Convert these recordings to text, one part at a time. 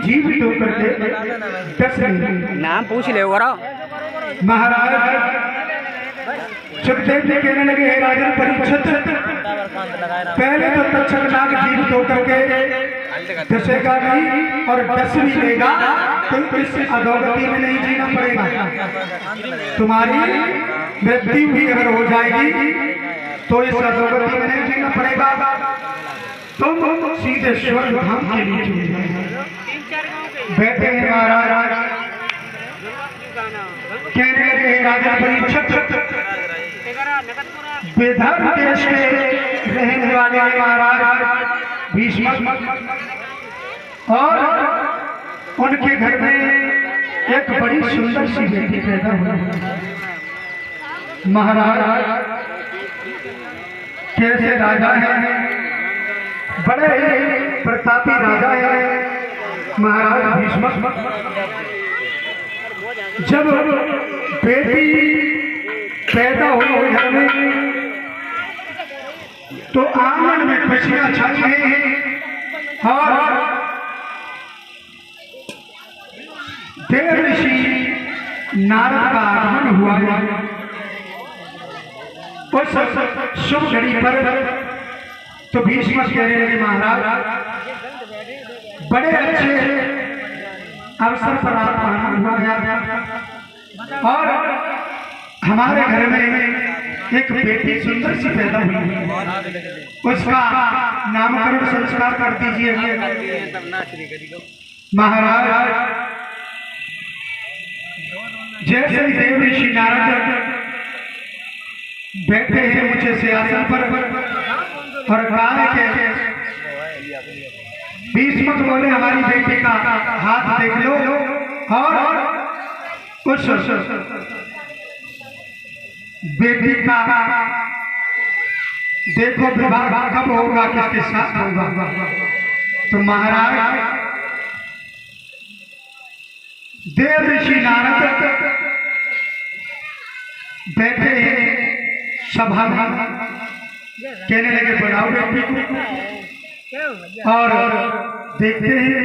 जीवित होकर के 10 नाम पूछ ले महाराज सुखदेव जी कहने लगे, हे राजन परीक्षित, पहले तो तक्षक नाग जीवित होकर के दसेगा नहीं और 10 भी लेगा तो इस अधोगति में नहीं जीना पड़ेगा। तुम्हारी मृत्यु भी अगर हो जाएगी तो इस अधोगति में नहीं जीना पड़ेगा, तुम सीधे स्वर्ग धाम के लिए चले जाएगा। बैठे हैं महाराज, कहने लगे, हे राजा परीक्षित, विदर्भ देश के रहने वाले महाराज भीष्म और उनके घर में एक बड़ी सुंदर सी बेटी पैदा हुई। महाराज कैसे राजा हैं, बड़े प्रतापी राजा हैं महाराज भीष्म। जब बेटी पैदा हुई घर में तो आंगन में खुशियां छा गई हैं और देव ऋषि नारद का आगमन हुआ है। उस शुभ घड़ी पर तो भीष्म कहने लगे, महाराज बड़े अच्छे अवसर पर आप आना हुआ और हमारे घर में एक बेटी सुंदर सी पैदा हुई है, उसका नामकरण संस्कार कर दीजिए। महाराज जैसे ही देव ऋषि नारद बैठे हैं ऊंचे सिंहासन पर और कहा कि भीष्म बोले, हमारी बेटी का हाथ देख लो और उस बेटी का देखो विवाह कब होगा, किसके साथ होगा। तो महाराज देव ऋषि नारद बैठे हैं सभा में, कहने लगे, बुलाओ बेटी को और देखते हैं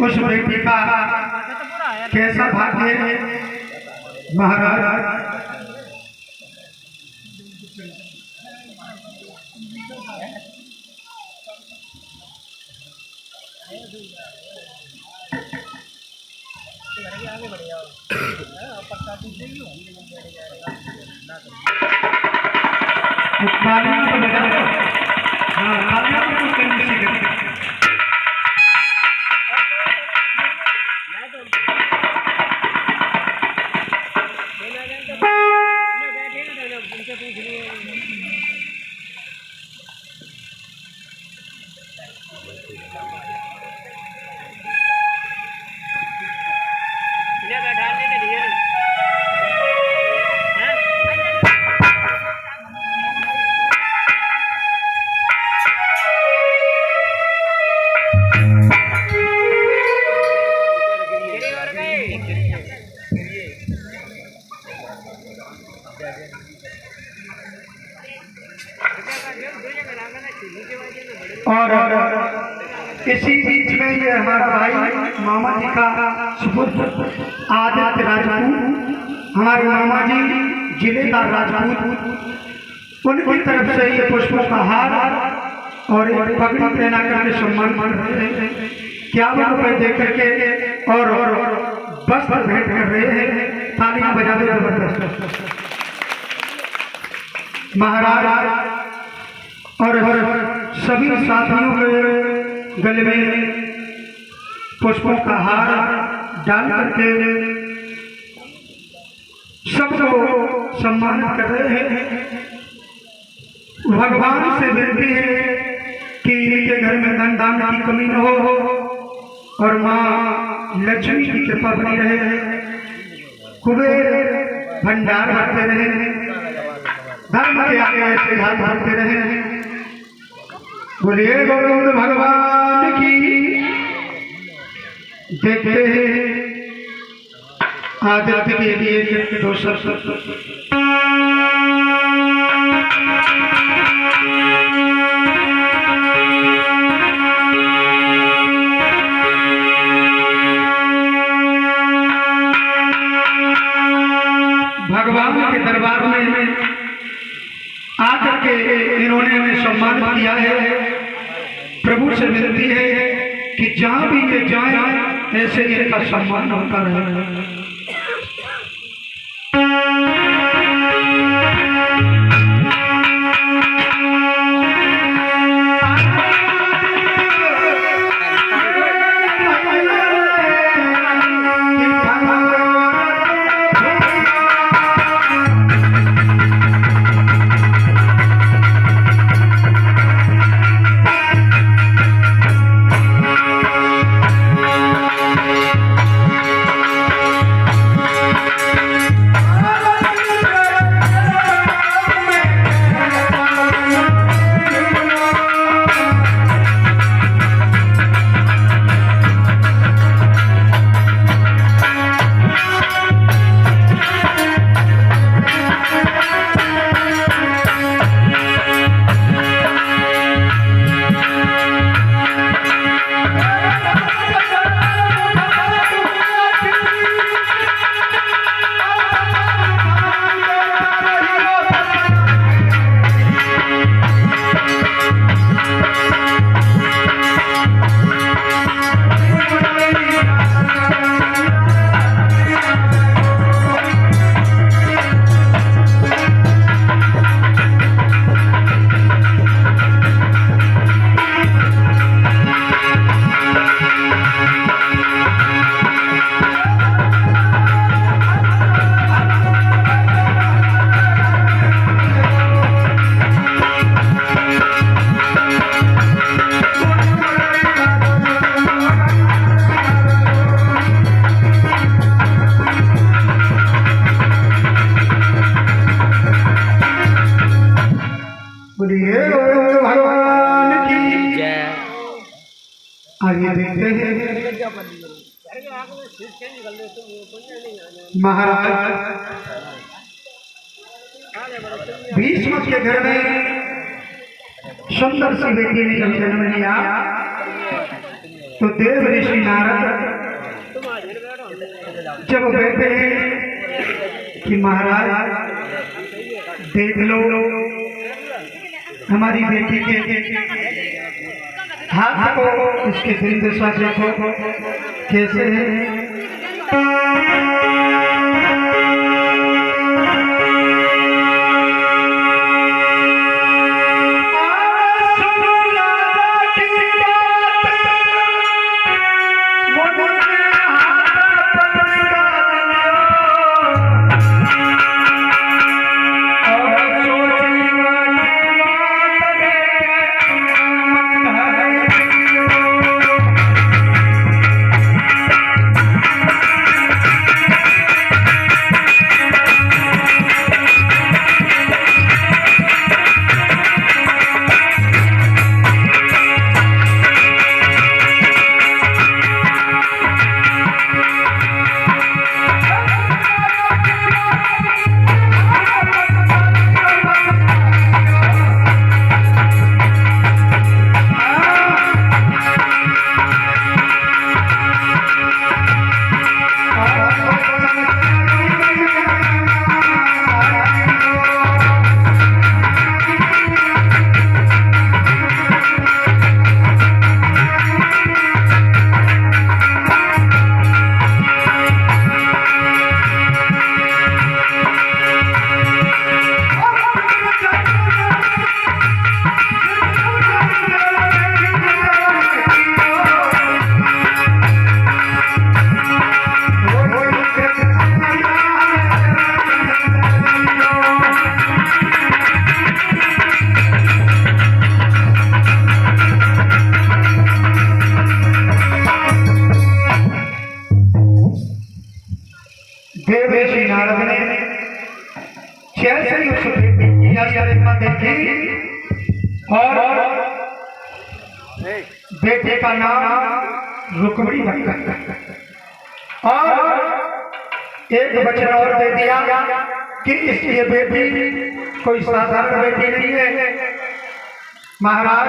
उस बेटी का कैसा भाग्य है। महाराज और इसी बीच में ये हमारा भाई मामा जी का सुपुत्र आदित्य राजपूत, हमारे मामा जी जिलेदार राजपूत, उनकी तरफ से ये पुष्पों का हार और एक पगड़ी पहना करके सम्मान कर रहे हैं, 51 रुपए दे करके और वस्त्र भेंट कर रहे हैं। तालियां बजा दो जबरदस्त। महाराज और सभी साथियों के गले में पुष्पों का हार डाल करके सबको सम्मानित कर रहे हैं। भगवान से विनती है कि इनके घर में धन दान की कमी न हो और माँ लक्ष्मी की कृपा बनी रहे, कुबेर भंडार भरते रहे, धर्म के आगे ऐसे हाथ भरते रहे। बोलिए गोविंद भगवान की। देखते हैं आदित्य के लिए 2 शब्द। सम्मानित किया है। प्रभु से विनती है कि जहाँ भी ये जाए ऐसे इनका सम्मान होता रहे। भगवान की जय। आगे देखते हैं महाराज भीष्म के घर में सुंदर सी बेटी ने जब जन्म लिया तो देव ऋषि नारद जब बैठे कि महाराज देख लो हमारी बेटी के हाथ को इसके दिल के साथ देखो कैसे है। देव ऋषि नारद ने जैसे ही उस देखी और बेटे का नाम रुक्मिणी रखा और एक वचन और दे दिया कि इसकी बेटी कोई साधारण बेटी नहीं है। महाराज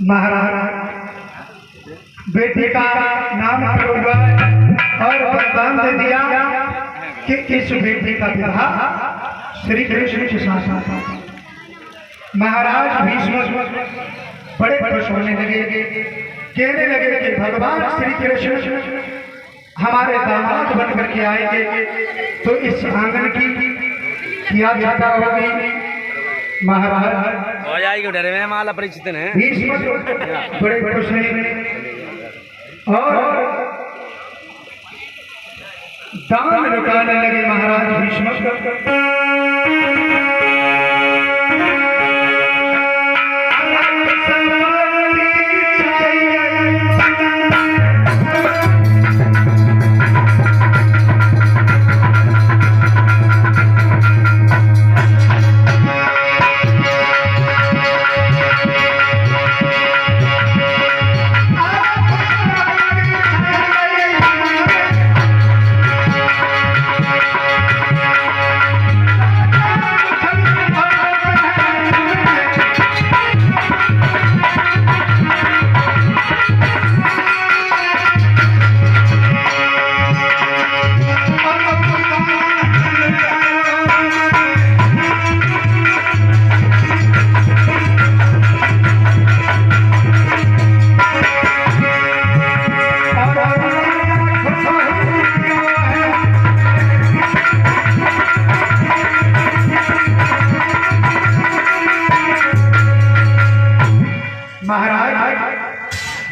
महाराज बेटी का नाम हुआ और वरदान दे दिया कि इस बेटी का विवाह श्री कृष्ण के साथ। महाराज भीष्म बड़े खुश होने लगे, कहने लगे कि भगवान श्री कृष्ण हमारे दामाद बन करके आएंगे तो इस आंगन की क्या ज्यादा होगी। महाराज हो जाएगी डरे में माला परिचित है भीष्म बड़े खुश हैं और दान लुटाने लगे। महाराज भीष्म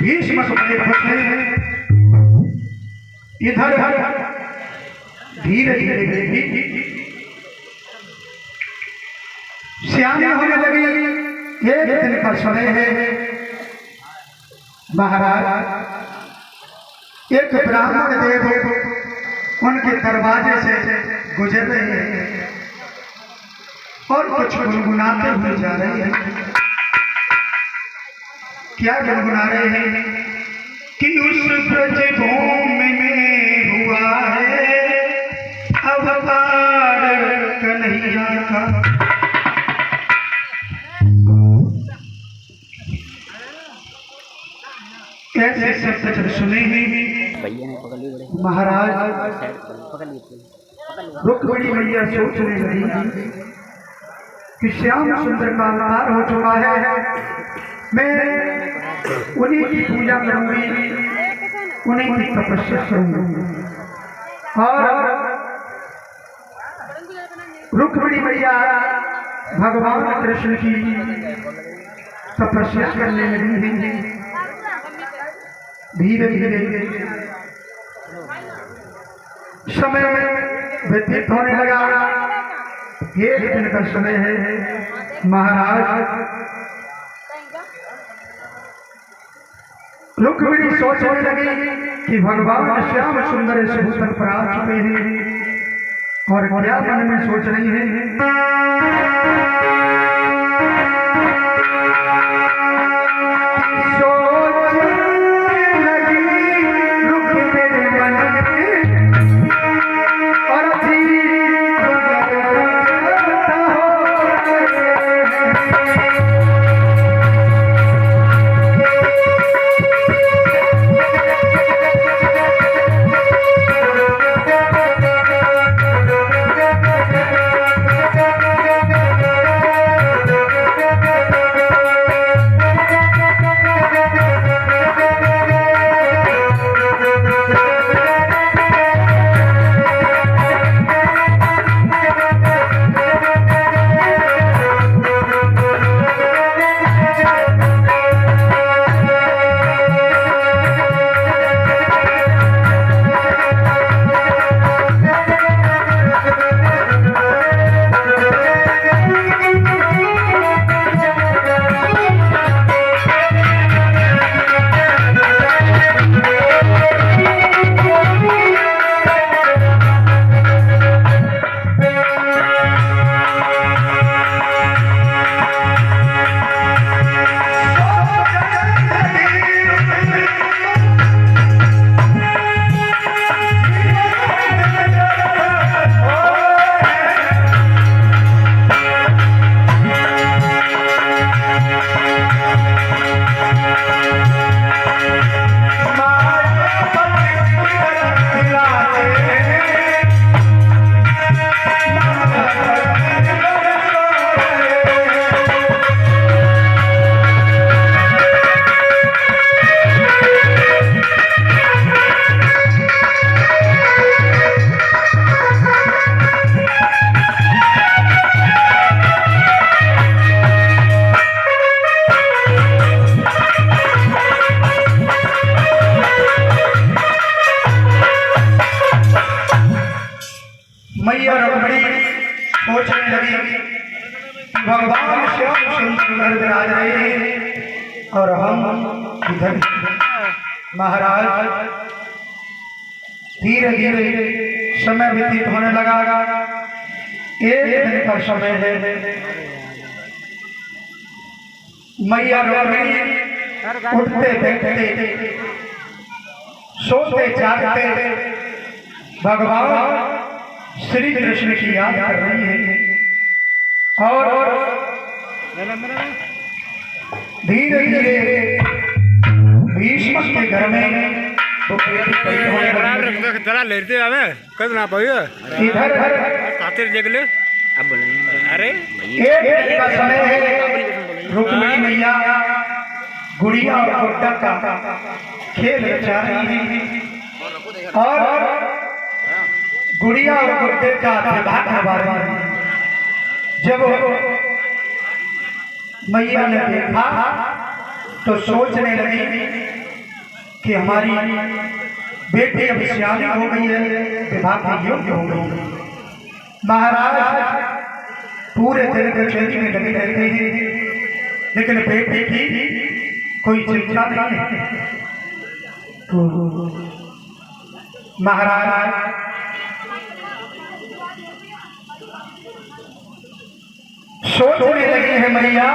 भीष्म इधर धीरे धीरे श्यामी होने लगी। एक दिन का समय है। महाराज एक ब्राह्मण देव उनके दरवाजे से गुजर रहे हैं और कुछ गुनगुनाते हुए जा रहे हैं। क्या गुनगुना रहे हैं कि उस ब्रज भूमि में हुआ है अवतार कन्हैया का। ऐसे शब्द जब सुने महाराज रुक्मिणी मैया सोचने लगी कि श्याम सुंदर का अवतार हो चुका है, मैं उन्हीं की पूजा करूंगी, उन्हीं की तपस्या करूंगी। और रुक्मिणी मैया भगवान कृष्ण की तपस्या करने लगी। धीरे धीरे समय व्यतीत होने लगा। एक दिन का समय है। महाराज रुक्मिणी सोचने लगी कि भगवान श्याम सुंदर इस भूतल पर आ चुके हैं और क्या मन में सोच रही है। मैया रुक्मिणी सोचने लगी कि भगवान श्याम सुंदर विराज रहे हैं और हम इधर। महाराज धीरे धीरे समय व्यतीत होने लगा। एक दिन का समय है। मैया रुक्मिणी उठते बैठते सोते जागते भगवान श्री कृष्ण की याद कर रही है और धीरे धीरे भीष्म के घर में इधर खातिर देख ले। अब बोले अरे एक का समय है। रुक्मिणी मैया गुड़िया और गुड्डा का खेल रचा रही है और गुड़िया और गुड्डे का विवाह करवा रही है। जब मैया ने देखा तो सोचने लगी कि हमारी बेटी अब सियानी हो गई है, विवाह के योग्य हो गई है। महाराज पूरे दिन कचहरी में लगे रहते हैं लेकिन बेटे की कोई चिंता नहीं है। महाराज सोचने लगे हैं मैया